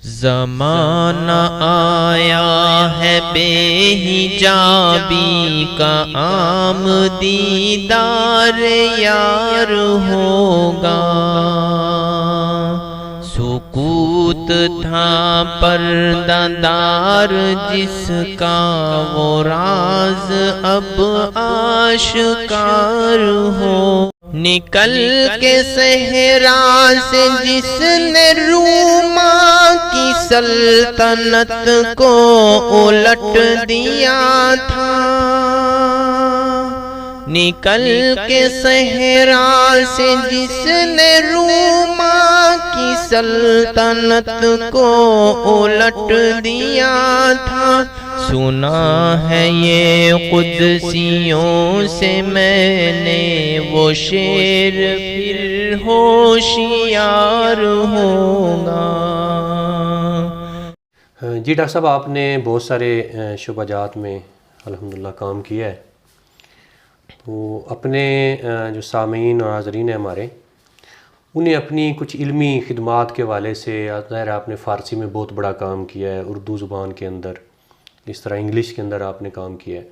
زمانہ آیا ہے بے حجابی کا، عام دیدار یار ہوگا۔ سکوت تھا پردہ دار جس کا، وہ راز اب آشکار ہو۔ نکل کے صحرا سے جس نے روما کی سلطنت کو الٹ دیا تھا، نکل کے صحرا سے جس نے روما کی سلطنت کو الٹ دیا تھا، سنا ہے یہ قدسیوں سے میں نے وہ شعر، پھر ہوشیار ہوگا۔ جی ڈاکٹر صاحب، آپ نے بہت سارے شعبہ جات میں الحمدللہ کام کیا ہے، تو اپنے جو سامعین اور حاضرین ہیں ہمارے، انہیں اپنی کچھ علمی خدمات کے حوالے سے، ظاہر آپ نے فارسی میں بہت بڑا کام کیا ہے، اردو زبان کے اندر، اس طرح انگلش کے اندر آپ نے کام کیا ہے،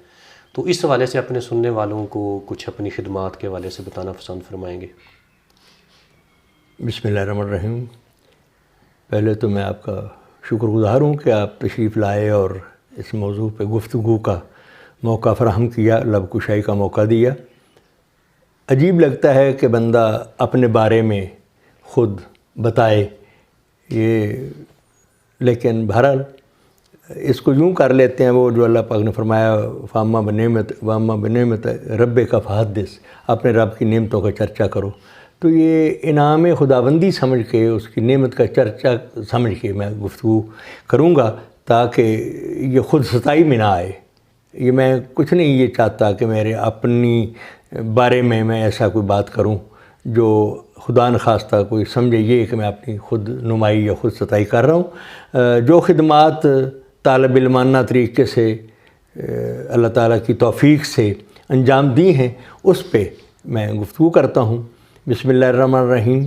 تو اس حوالے سے اپنے سننے والوں کو کچھ اپنی خدمات کے حوالے سے بتانا پسند فرمائیں گے؟ بسم اللہ الرحمن الرحیم۔ پہلے تو میں آپ کا شکر گزار ہوں کہ آپ تشریف لائے اور اس موضوع پہ گفتگو کا موقع فراہم کیا، لب کشائی کا موقع دیا۔ عجیب لگتا ہے کہ بندہ اپنے بارے میں خود بتائے یہ، لیکن بہرحال اس کو یوں کر لیتے ہیں، وہ جو اللہ پاک نے فرمایا فاما بنعمت رب کا فحدث، اپنے رب کی نعمتوں کا چرچا کرو، تو یہ انعام خداوندی سمجھ کے، اس کی نعمت کا چرچا سمجھ کے میں گفتگو کروں گا، تاکہ یہ خود ستائی میں نہ آئے۔ یہ میں کچھ نہیں یہ چاہتا کہ میرے اپنی بارے میں ایسا کوئی بات کروں جو خدا نخواستہ کوئی سمجھے یہ کہ میں اپنی خود نمائی یا خود ستائی کر رہا ہوں۔ جو خدمات طالب علمانہ طریقے سے اللہ تعالیٰ کی توفیق سے انجام دی ہیں، اس پہ میں گفتگو کرتا ہوں۔ بسم اللہ الرحمن الرحیم۔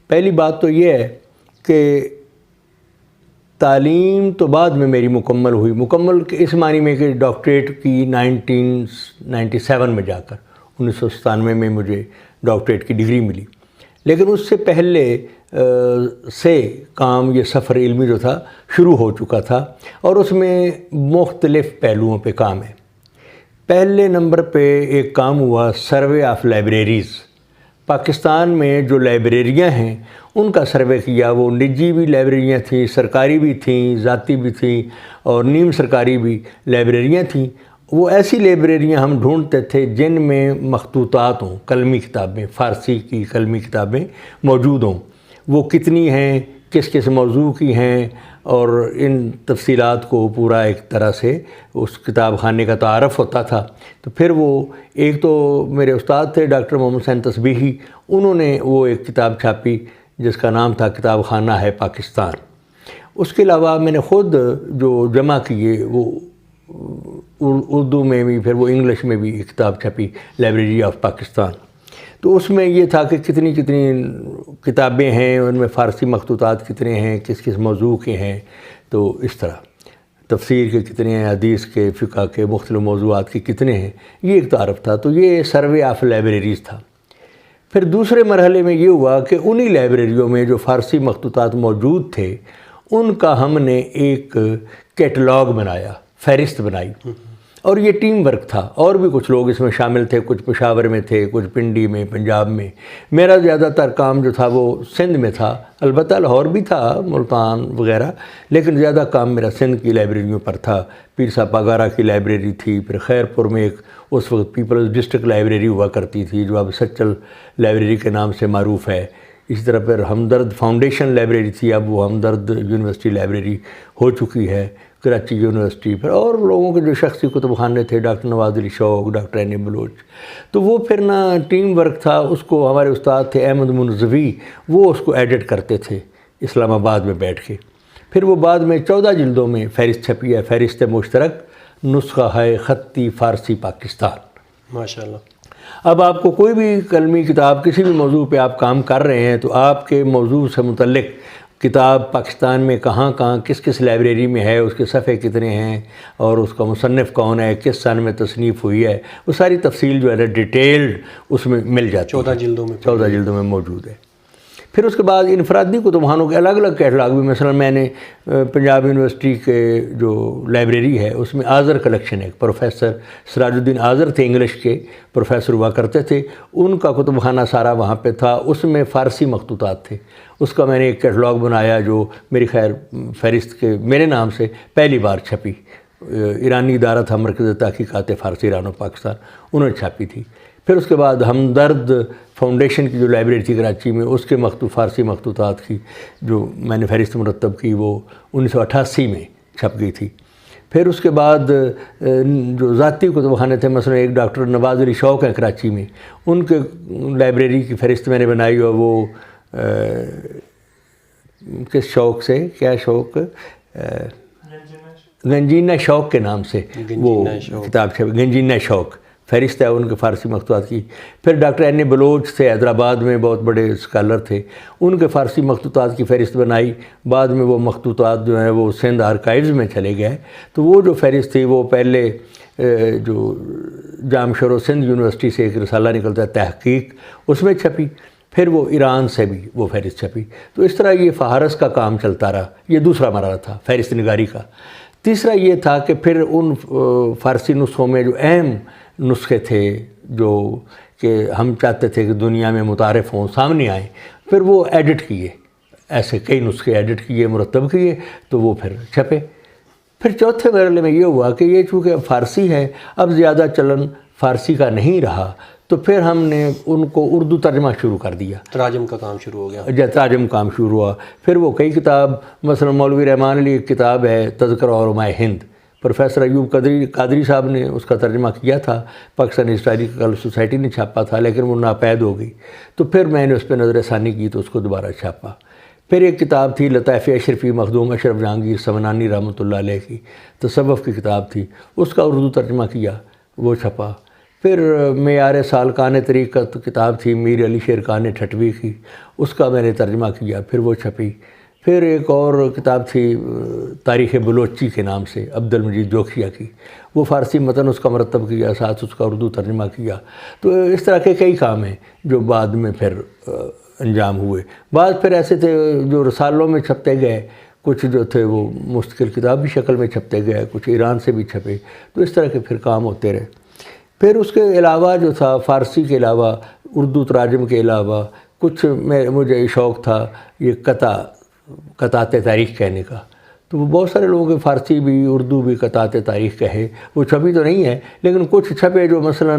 پہلی بات تو یہ ہے کہ تعلیم تو بعد میں میری مکمل ہوئی، مکمل اس معنی میں کہ ڈاکٹریٹ کی 1997 میں جا کر 1997 میں مجھے ڈاکٹریٹ کی ڈگری ملی، لیکن اس سے پہلے سے کام، یہ سفر علمی جو تھا شروع ہو چکا تھا، اور اس میں مختلف پہلوؤں پہ کام ہے۔ پہلے نمبر پہ ایک کام ہوا سروے آف لائبریریز۔ پاکستان میں جو لائبریریاں ہیں ان کا سروے کیا، وہ نجی بھی لائبریریاں تھیں، سرکاری بھی تھیں، ذاتی بھی تھیں، اور نیم سرکاری بھی لائبریریاں تھیں۔ وہ ایسی لائبریریاں ہم ڈھونڈتے تھے جن میں مخطوطات ہوں، قلمی کتابیں، فارسی کی قلمی کتابیں موجود ہوں۔ وہ کتنی ہیں، کس کس موضوع کی ہیں، اور ان تفصیلات کو پورا ایک طرح سے اس کتاب خانے کا تعارف ہوتا تھا۔ تو پھر وہ ایک تو میرے استاد تھے ڈاکٹر محمد حسین تسبیحی، انہوں نے وہ ایک کتاب چھاپی جس کا نام تھا کتاب خانہ ہے پاکستان۔ اس کے علاوہ میں نے خود جو جمع کیے وہ اردو میں بھی، پھر وہ انگلش میں بھی ایک کتاب چھپی لائبریری آف پاکستان۔ تو اس میں یہ تھا کہ کتنی کتابیں ہیں، ان میں فارسی مخطوطات کتنے ہیں، کس کس موضوع کے ہیں، تو اس طرح تفسیر کے کتنے ہیں، حدیث کے، فقہ کے، مختلف موضوعات کے کتنے ہیں، یہ ایک تعارف تھا۔ تو یہ سروے آف لائبریریز تھا۔ پھر دوسرے مرحلے میں یہ ہوا کہ انہی لائبریریوں میں جو فارسی مخطوطات موجود تھے ان کا ہم نے ایک کیٹلاگ بنایا، فہرست بنائی، اور یہ ٹیم ورک تھا، اور بھی کچھ لوگ اس میں شامل تھے، کچھ پشاور میں تھے، کچھ پنڈی میں، پنجاب میں۔ میرا زیادہ تر کام جو تھا وہ سندھ میں تھا، البتہ لاہور بھی تھا، ملتان وغیرہ، لیکن زیادہ کام میرا سندھ کی لائبریریوں پر تھا۔ پیر صاحب پاگارہ کی لائبریری تھی، پھر خیرپور میں ایک اس وقت پیپلز ڈسٹرکٹ لائبریری ہوا کرتی تھی جو اب سچل لائبریری کے نام سے معروف ہے۔ اسی طرح پھر ہمدرد فاؤنڈیشن لائبریری تھی، اب وہ ہمدرد یونیورسٹی لائبریری ہو چکی ہے، کراچی یونیورسٹی۔ پھر اور لوگوں کے جو شخصی کتب خانے تھے، ڈاکٹر نواز علی شوق، ڈاکٹر عینی بلوچ، تو وہ پھر نا ٹیم ورک تھا۔ اس کو ہمارے استاد تھے احمد منزوی، وہ اس کو ایڈٹ کرتے تھے اسلام آباد میں بیٹھ کے۔ پھر وہ بعد میں 14 جلدوں میں فہرست چھپی ہے، فہرست مشترک نسخہ ہے خطی فارسی پاکستان۔ ماشاءاللہ۔ اب آپ کو کوئی بھی قلمی کتاب کسی بھی موضوع پہ آپ کام کر رہے ہیں تو آپ کے موضوع سے متعلق کتاب پاکستان میں کہاں کہاں کس کس لائبریری میں ہے، اس کے صفحے کتنے ہیں اور اس کا مصنف کون ہے، کس سن میں تصنیف ہوئی ہے، وہ ساری تفصیل جو ہے ڈیٹیلڈ اس میں مل جاتی ہے، 14 جلدوں میں موجود ہے۔ پھر اس کے بعد انفرادی کتب خانوں کے الگ الگ کیٹلاگ بھی، مثلا میں نے پنجاب یونیورسٹی کے جو لائبریری ہے اس میں آذر کلیکشن ہے، پروفیسر سراج الدین آذر تھے، انگلش کے پروفیسر ہوا کرتے تھے، ان کا کتب خانہ سارا وہاں پہ تھا، اس میں فارسی مخطوطات تھے، اس کا میں نے ایک کیٹلاگ بنایا جو میری خیر فہرست کے میرے نام سے پہلی بار چھپی، ایرانی ادارہ تھا مرکز تحقیقات فارسی ایران و پاکستان، انہوں نے چھاپی تھی۔ پھر اس کے بعد ہمدرد فاؤنڈیشن کی جو لائبریری تھی کراچی میں، اس کے فارسی مخطوطات کی جو میں نے فہرست مرتب کی وہ 1988 میں چھپ گئی تھی۔ پھر اس کے بعد جو ذاتی کتب خانے تھے، مثلا ایک ڈاکٹر نواز علی شوق ہیں کراچی میں، ان کے لائبریری کی فہرست میں نے بنائی، اور وہ کس شوق سے، کیا شوق، گنجینہ شوق کے نام سے وہ کتاب چھپی، گنجینہ شوق فہرست ہے ان کے فارسی مخطوطات کی۔ پھر ڈاکٹر این اے بلوچ تھے حیدرآباد میں، بہت بڑے اسکالر تھے، ان کے فارسی مخطوطات کی فہرست بنائی، بعد میں وہ مخطوطات جو ہیں وہ سندھ آرکائیوز میں چلے گئے، تو وہ جو فہرست تھی وہ پہلے جو جام شور سندھ یونیورسٹی سے ایک رسالہ نکلتا ہے تحقیق، اس میں چھپی، پھر وہ ایران سے بھی وہ فہرست چھپی۔ تو اس طرح یہ فہرست کا کام چلتا رہا، یہ دوسرا مرحلہ تھا فہرست نگاری کا۔ تیسرا یہ تھا کہ پھر ان فارسی نسخوں میں جو اہم نسخے تھے جو کہ ہم چاہتے تھے کہ دنیا میں متعارف ہوں، سامنے آئیں، پھر وہ ایڈٹ کیے، ایسے کئی نسخے ایڈٹ کیے، مرتب کیے، تو وہ پھر چھپے۔ پھر چوتھے مرحلے میں یہ ہوا کہ یہ چونکہ فارسی ہے، اب زیادہ چلن فارسی کا نہیں رہا، تو پھر ہم نے ان کو اردو ترجمہ شروع کر دیا، تراجم کا کام شروع ہو گیا، تراجم کام شروع ہوا۔ پھر وہ کئی کتاب، مثلا مولوی رحمان علی ایک کتاب ہے تذکرہ علماء ہند، پروفیسر ایوب قادری صاحب نے اس کا ترجمہ کیا تھا، پاکستان ہسٹوریکل سوسائٹی نے چھاپا تھا، لیکن وہ ناپید ہو گئی، تو پھر میں نے اس پہ نظر ثانی کی تو اس کو دوبارہ چھاپا۔ پھر ایک کتاب تھی لطائف اشرفی مخدوم اشرف جہانگیر سمنانی رحمۃ اللہ علیہ کی، تصوف کی کتاب تھی، اس کا اردو ترجمہ کیا، وہ چھپا۔ پھر معیار سالکان طریقت کتاب تھی میر علی شیر خان ٹھٹوی کی، اس کا میں نے ترجمہ کیا، پھر وہ چھپی۔ پھر ایک اور کتاب تھی تاریخ بلوچی کے نام سے عبد المجید جوکھیہ کی، وہ فارسی متن اس کا مرتب کیا، ساتھ اس کا اردو ترجمہ کیا۔ تو اس طرح کے کئی کام ہیں جو بعد میں پھر انجام ہوئے۔ بعض پھر ایسے تھے جو رسالوں میں چھپتے گئے، کچھ جو تھے وہ مستقل کتاب کی شکل میں چھپتے گئے، کچھ ایران سے بھی چھپے، تو اس طرح کے پھر کام ہوتے رہے۔ پھر اس کے علاوہ جو تھا فارسی کے علاوہ، اردو تراجم کے علاوہ، کچھ مجھے شوق تھا یہ قطعات تاریخ کہنے کا، تو وہ بہت سارے لوگوں کے فارسی بھی اردو بھی قطعات تاریخ کہے، وہ چھپی تو نہیں ہے لیکن کچھ چھپے، جو مثلا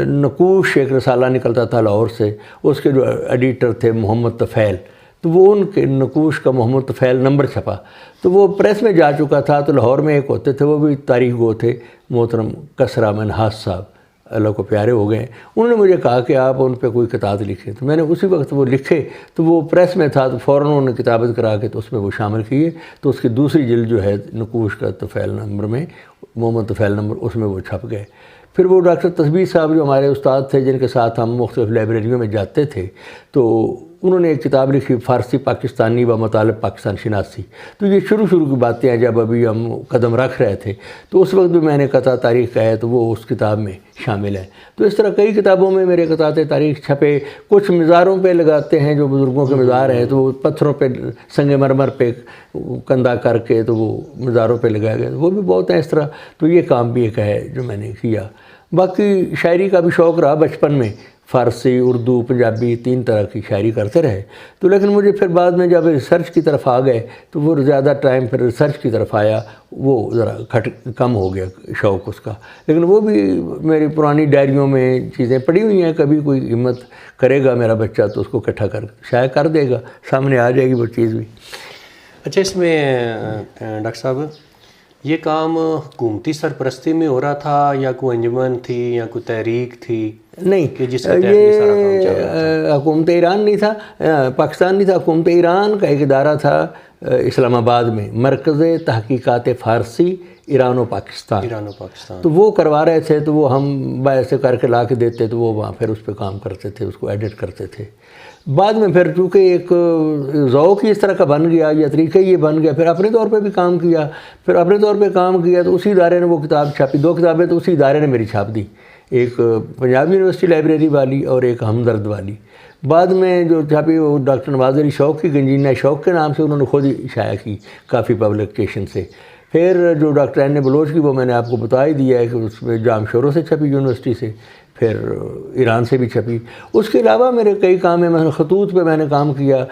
نقوش ایک رسالہ نکلتا تھا لاہور سے، اس کے جو ایڈیٹر تھے محمد طفیل، تو وہ ان کے نقوش کا محمد طفیل نمبر چھپا، تو وہ پریس میں جا چکا تھا، تو لاہور میں ایک ہوتے تھے، وہ بھی تاریخ گو تھے، محترم کسرا منہاس صاحب، اللہ کو پیارے ہو گئے، انہوں نے مجھے کہا کہ آپ ان پہ کوئی قطعات لکھیں، تو میں نے اسی وقت وہ لکھے، تو وہ پریس میں تھا، تو فوراً انہوں نے کتابت کرا کے تو اس میں وہ شامل کیے، تو اس کی دوسری جلد جو ہے نقوش کا طفیل نمبر میں، محمد طفیل نمبر، اس میں وہ چھپ گئے۔ پھر وہ ڈاکٹر تصبیح صاحب جو ہمارے استاد تھے، جن کے ساتھ ہم مختلف لائبریریوں میں جاتے تھے، تو انہوں نے ایک کتاب لکھی فارسی پاکستانی و مطالب پاکستان شناسی، تو یہ شروع کی باتیں ہیں جب ابھی ہم قدم رکھ رہے تھے، تو اس وقت بھی میں نے قطع تاریخ کہا ہے، تو وہ اس کتاب میں شامل ہے۔ تو اس طرح کئی کتابوں میں میرے قطعات تاریخ چھپے، کچھ مزاروں پہ لگاتے ہیں، جو بزرگوں کے مزار ہیں تو وہ پتھروں پہ سنگ مرمر پہ کندہ کر کے تو وہ مزاروں پہ لگائے گئے، وہ بھی بہت ہیں اس طرح، تو یہ کام بھی ایک ہے جو میں نے کیا۔ باقی شاعری کا بھی شوق رہا بچپن میں، فارسی اردو پنجابی تین طرح کی شاعری کرتے رہے، تو لیکن مجھے پھر بعد میں جب ریسرچ کی طرف آ گئے تو وہ زیادہ ٹائم پھر ریسرچ کی طرف آیا، وہ ذرا کم ہو گیا شوق اس کا، لیکن وہ بھی میری پرانی ڈائریوں میں چیزیں پڑی ہوئی ہیں، کبھی کوئی ہمت کرے گا میرا بچہ تو اس کو اکٹھا کر شائع کر دے گا، سامنے آ جائے گی وہ چیز بھی۔ اچھا، اس میں ڈاکٹر صاحب یہ کام حکومتی سرپرستی میں ہو رہا تھا یا کوئی انجمن تھی یا کوئی تحریک تھی؟ نہیں، یہ حکومت ایران نہیں تھا، پاکستان نہیں تھا، حکومت ایران کا ایک ادارہ تھا اسلام آباد میں، مرکز تحقیقات فارسی ایران و پاکستان، تو وہ کروا رہے تھے، تو وہ ہم باعث کر کے لا کے دیتے، تو وہ وہاں پھر اس پہ کام کرتے تھے، اس کو ایڈٹ کرتے تھے۔ بعد میں پھر چونکہ ایک ذوق ہی اس طرح کا بن گیا یا طریقہ یہ بن گیا، پھر اپنے طور پہ بھی کام کیا، تو اسی ادارے نے وہ کتاب چھاپی، 2 کتابیں تو اسی ادارے نے میری چھاپ دی، ایک پنجاب یونیورسٹی لائبریری والی اور ایک ہمدرد والی۔ بعد میں جو چھاپی وہ ڈاکٹر نواز علی شوق کی گنجینہ شوق کے نام سے انہوں نے خود ہی شائع کی کافی پبلیکیشن سے۔ پھر جو ڈاکٹر این بلوچ کی وہ میں نے آپ کو بتا ہی دیا ہے کہ اس میں جام شوروں سے چھپی یونیورسٹی سے، پھر ایران سے بھی چھپی۔ اس کے علاوہ میرے کئی کام ہیں، مثلا خطوط پہ میں نے کام کیا،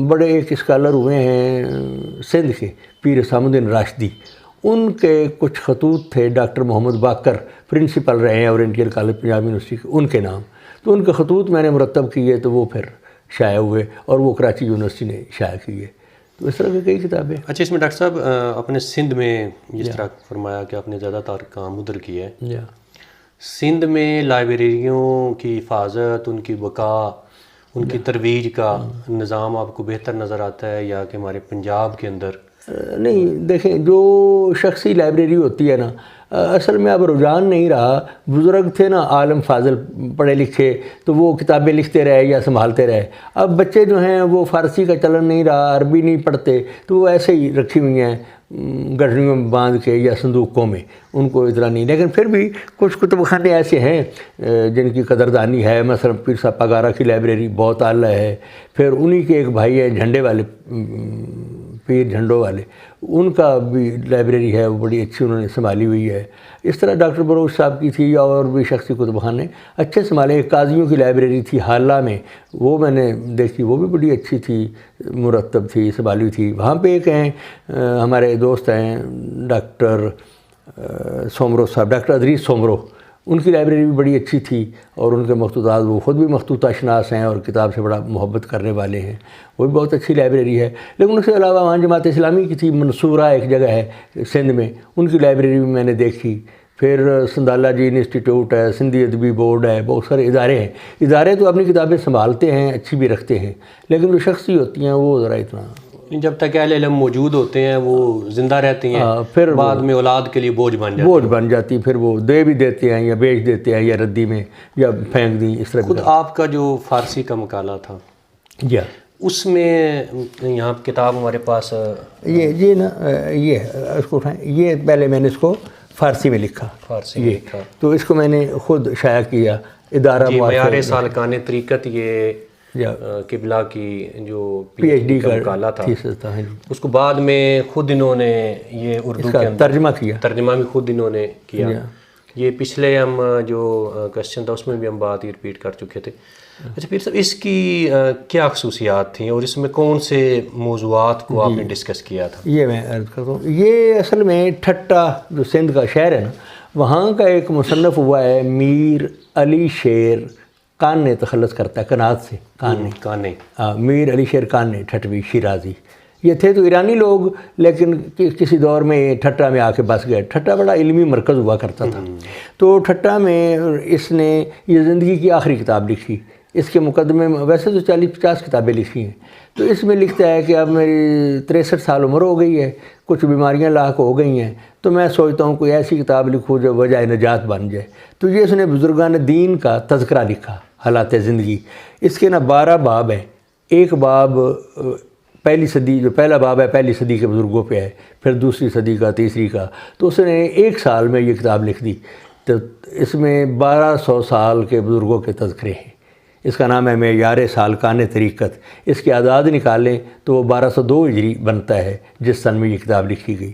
بڑے ایک اسکالر ہوئے ہیں سندھ کے پیر حسام الدین راشدی، ان کے کچھ خطوط تھے ڈاکٹر محمد باقر پرنسپل رہے ہیں اورینٹل کالج پنجاب یونیورسٹی کے، ان کے نام، تو ان کے خطوط میں نے مرتب کیے تو وہ پھر شائع ہوئے اور وہ کراچی یونیورسٹی نے شائع کیے۔ تو اس طرح کی کئی کتابیں۔ اچھا، اس میں ڈاکٹر صاحب اپنے سندھ میں جس طرح فرمایا کہ آپ نے زیادہ تر کام ادھر کیا ہے، سندھ میں لائبریریوں کی حفاظت، ان کی بقا، ان کی ترویج کا نظام آپ کو بہتر نظر آتا ہے یا کہ ہمارے پنجاب کے اندر؟ نہیں، دیکھیں جو شخصی لائبریری ہوتی ہے نا، اصل میں اب رجحان نہیں رہا۔ بزرگ تھے نا عالم فاضل پڑھے لکھے، تو وہ کتابیں لکھتے رہے یا سنبھالتے رہے۔ اب بچے جو ہیں وہ فارسی کا چلن نہیں رہا، عربی نہیں پڑھتے، تو وہ ایسے ہی رکھی ہوئی ہیں گٹھڑیوں میں باندھ کے یا صندوقوں میں، ان کو اتنا نہیں۔ لیکن پھر بھی کچھ کتب خانے ایسے ہیں جن کی قدردانی ہے، مثلا پیر صاحب پگارا کی لائبریری بہت اعلیٰ ہے، پھر انہی کے ایک بھائی ہیں جھنڈے والے، پیر جھنڈوں والے، ان کا بھی لائبریری ہے، وہ بڑی اچھی انہوں نے سنبھالی ہوئی ہے۔ اس طرح ڈاکٹر بلوچ صاحب کی تھی اور بھی شخصی کتب خانے اچھے سنبھالے۔ ایک قاضیوں کی لائبریری تھی حالہ میں، وہ میں نے دیکھی، وہ بھی بڑی اچھی تھی، مرتب تھی، سنبھالی ہوئی تھی۔ وہاں پہ ایک ہیں ہمارے دوست ہیں ڈاکٹر سومرو صاحب، ڈاکٹر ادریس سومرو، ان کی لائبریری بھی بڑی اچھی تھی اور ان کے مخطوطات، وہ خود بھی مخطوطہ شناس ہیں اور کتاب سے بڑا محبت کرنے والے ہیں، وہ بھی بہت اچھی لائبریری ہے۔ لیکن اس کے علاوہ وہاں جماعت اسلامی کی تھی، منصورہ ایک جگہ ہے سندھ میں، ان کی لائبریری بھی میں نے دیکھی۔ پھر سندالہ جی انسٹیٹیوٹ ہے، سندھی ادبی بورڈ ہے، بہت سارے ادارے ہیں۔ ادارے تو اپنی کتابیں سنبھالتے ہیں، اچھی بھی رکھتے ہیں، لیکن جو شخصی ہوتی ہیں وہ ذرا اتنا، جب تک اہل علم موجود ہوتے ہیں وہ زندہ رہتی ہیں، پھر بعد میں اولاد کے لیے بوجھ بن جاتی پھر وہ دے بھی دیتے ہیں یا بیچ دیتے ہیں یا ردی میں یا پھینک دیں، اس طرح۔ خود آپ کا جو فارسی کا مقالہ تھا اس میں یہاں کتاب ہمارے پاس یہ نا، یہ اس کو اٹھائیں، یہ پہلے میں نے اس کو فارسی میں لکھا، فارسی میں لکھا، تو اس کو میں نے خود شائع کیا، ادارہ معیار سالکان طریقت، یہ قبلہ کی جو پی ایچ ڈی کا مقالہ تھا، اس کو بعد میں خود انہوں نے یہ اردو کے اندر ترجمہ بھی خود انہوں نے کیا۔ یہ پچھلے ہم جو کوشچن تھا اس میں بھی ہم بات ہی رپیٹ کر چکے تھے۔ اچھا پیر صاحب، اس کی کیا خصوصیات تھیں اور اس میں کون سے موضوعات کو آپ نے ڈسکس کیا تھا؟ یہ میں عرض کرتا ہوں، یہ اصل میں ٹھٹا جو سندھ کا شہر ہے نا، وہاں کا ایک مصنف ہوا ہے میر علی شیر کان نے تخلص کرتا ہے کنات سے، کانے، میر علی شیر کان نے، ٹھٹوی شیرازی، یہ تھے تو ایرانی لوگ، لیکن کسی دور میں ٹھٹا میں آ کے بس گئے۔ ٹھٹا بڑا علمی مرکز ہوا کرتا تھا، تو ٹھٹا میں اس نے یہ زندگی کی آخری کتاب لکھی۔ اس کے مقدمے میں ویسے تو 40-50 کتابیں لکھی ہیں، تو اس میں لکھتا ہے کہ اب میری 63 سال عمر ہو گئی ہے، کچھ بیماریاں لاحق ہو گئی ہیں، تو میں سوچتا ہوں کوئی ایسی کتاب لکھوں جو وجہ نجات بن جائے۔ تو یہ اس نے بزرگان دین کا تذکرہ لکھا، حالات زندگی۔ اس کے نا 12 باب ہیں، ایک باب پہلی صدی، جو پہلا باب ہے پہلی صدی کے بزرگوں پہ ہے، پھر دوسری صدی کا، تیسری کا، تو اس نے 1 سال میں یہ کتاب لکھ دی۔ تو اس میں 1200 سال کے بزرگوں کے تذکرے ہیں۔ اس کا نام ہے معیار سالکان طریقت۔ اس کے اعداد نکالیں تو وہ 1202 ہجری بنتا ہے جس سن میں یہ کتاب لکھی گئی۔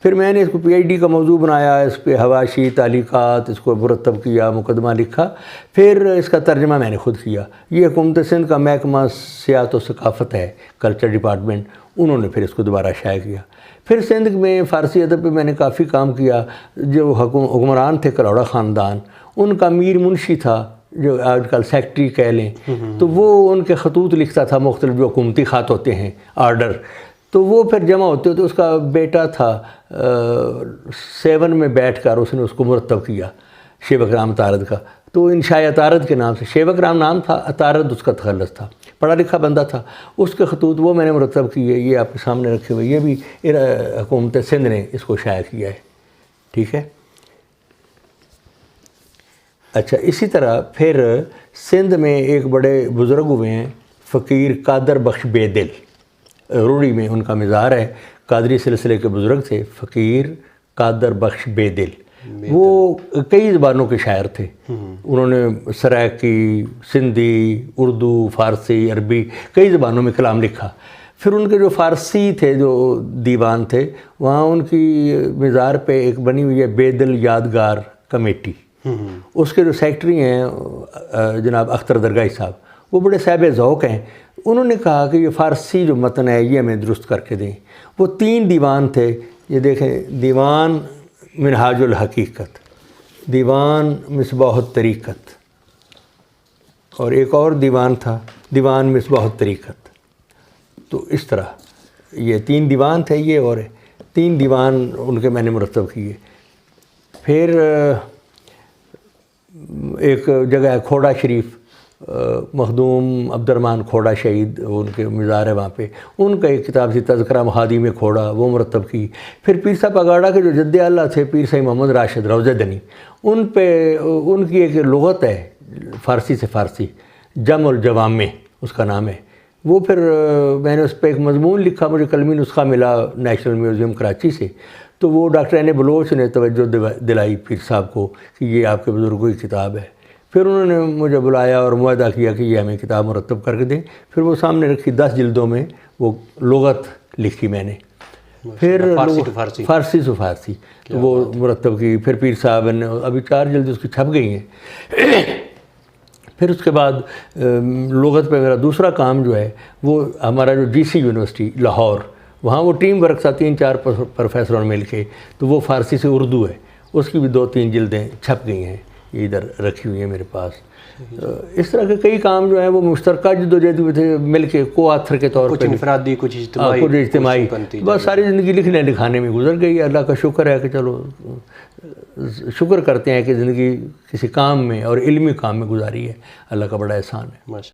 پھر میں نے اس کو پی ایچ ڈی کا موضوع بنایا، اس پہ حواشی، تعلیقات، اس کو مرتب کیا، مقدمہ لکھا، پھر اس کا ترجمہ میں نے خود کیا۔ یہ حکومت سندھ کا محکمہ سیاحت و ثقافت ہے، کلچر ڈپارٹمنٹ، انہوں نے پھر اس کو دوبارہ شائع کیا۔ پھر سندھ میں فارسی ادب پہ میں نے کافی کام کیا۔ جو حکمران تھے کلوڑا خاندان، ان کا میر منشی تھا، جو آج کل سیکٹری کہہ لیں، تو وہ ان کے خطوط لکھتا تھا، مختلف جو حکومتی خط ہوتے ہیں، آرڈر، تو وہ پھر جمع ہوتے تو اس کا بیٹا تھا 7 میں بیٹھ کر اس نے اس کو مرتب کیا، شیوک رام اتارد کا، تو انشاء اتارد کے نام سے، شیوک رام نام تھا، اتارد اس کا تخلص تھا، پڑھا لکھا بندہ تھا۔ اس کے خطوط وہ میں نے مرتب کیے، یہ آپ کے سامنے رکھے ہوئے، یہ بھی حکومت سندھ نے اس کو شائع کیا ہے، ٹھیک ہے۔ اچھا، اسی طرح پھر سندھ میں ایک بڑے بزرگ ہوئے ہیں فقیر قادر بخش بے دل، روڑی میں ان کا مزار ہے، قادری سلسلے کے بزرگ تھے فقیر قادر بخش بے دل۔ وہ کئی زبانوں کے شاعر تھے، انہوں نے سرائکی، سندھی، اردو، فارسی، عربی کئی زبانوں میں کلام لکھا۔ پھر ان کے جو فارسی تھے جو دیوان تھے، وہاں ان کی مزار پہ ایک بنی ہوئی ہے بے دل یادگار کمیٹی، اس کے جو سیکٹری ہیں جناب اختر درگاہی صاحب، وہ بڑے صاحب ذوق ہیں۔ انہوں نے کہا کہ یہ فارسی جو متن ہے یہ ہمیں درست کر کے دیں۔ وہ 3 دیوان تھے، یہ دیکھیں، دیوان منہاج الحقیقت، دیوان مصباح الطریقت، اور ایک اور دیوان تھا دیوان مصباح الطریقت۔ تو اس طرح یہ 3 دیوان تھے، یہ اور 3 دیوان ان کے میں نے مرتب کیے۔ پھر ایک جگہ ہے کھوڑا شریف، مخدوم عبد الرحمن کھوڑا شہید ان کے مزار ہے وہاں پہ، ان کا ایک کتاب تھی تذکرہ مخادیم کھوڑا، وہ مرتب کی۔ پھر پیر صاحب اگاڑا کے جو جد اعلیٰ تھے پیر صاحب محمد راشد روضہ دنی، ان پہ ان کی ایک لغت ہے فارسی سے فارسی، جمع الجوامع اس کا نام ہے۔ وہ پھر میں نے اس پہ ایک مضمون لکھا، مجھے قلمی نسخہ ملا نیشنل میوزیم کراچی سے، تو وہ ڈاکٹر این بلوچ نے توجہ دلائی پیر صاحب کو کہ یہ آپ کے بزرگوں کی کتاب ہے۔ پھر انہوں نے مجھے بلایا اور معاہدہ کیا کہ یہ ہمیں کتاب مرتب کر کے دیں۔ پھر وہ سامنے رکھی 10 جلدوں میں وہ لغت لکھی میں نے، پھر فارسی سے فارسی تو وہ مرتب کی۔ پھر پیر صاحب نے ابھی 4 جلدیں اس کی چھپ گئی ہیں۔ پھر اس کے بعد لغت پہ میرا دوسرا کام جو ہے وہ ہمارا جو جی سی یونیورسٹی لاہور، وہاں وہ ٹیم ورک تھا 3-4 پروفیسروں مل کے، تو وہ فارسی سے اردو ہے، اس کی بھی 2-3 جلدیں چھپ گئی ہیں، یہ ادھر رکھی ہوئی ہیں میرے پاس۔ اس طرح کے کئی کام جو ہیں وہ مشترکہ جدوجہد ہوئے تھے، مل کے کو آتھر کے طور پہ، کچھ انفرادی، کچھ اجتماعی، بس ساری زندگی لکھنے لکھانے میں گزر گئی۔ اللہ کا شکر ہے کہ چلو شکر کرتے ہیں کہ زندگی کسی کام میں اور علمی کام میں گزاری ہے، اللہ کا بڑا احسان ہے۔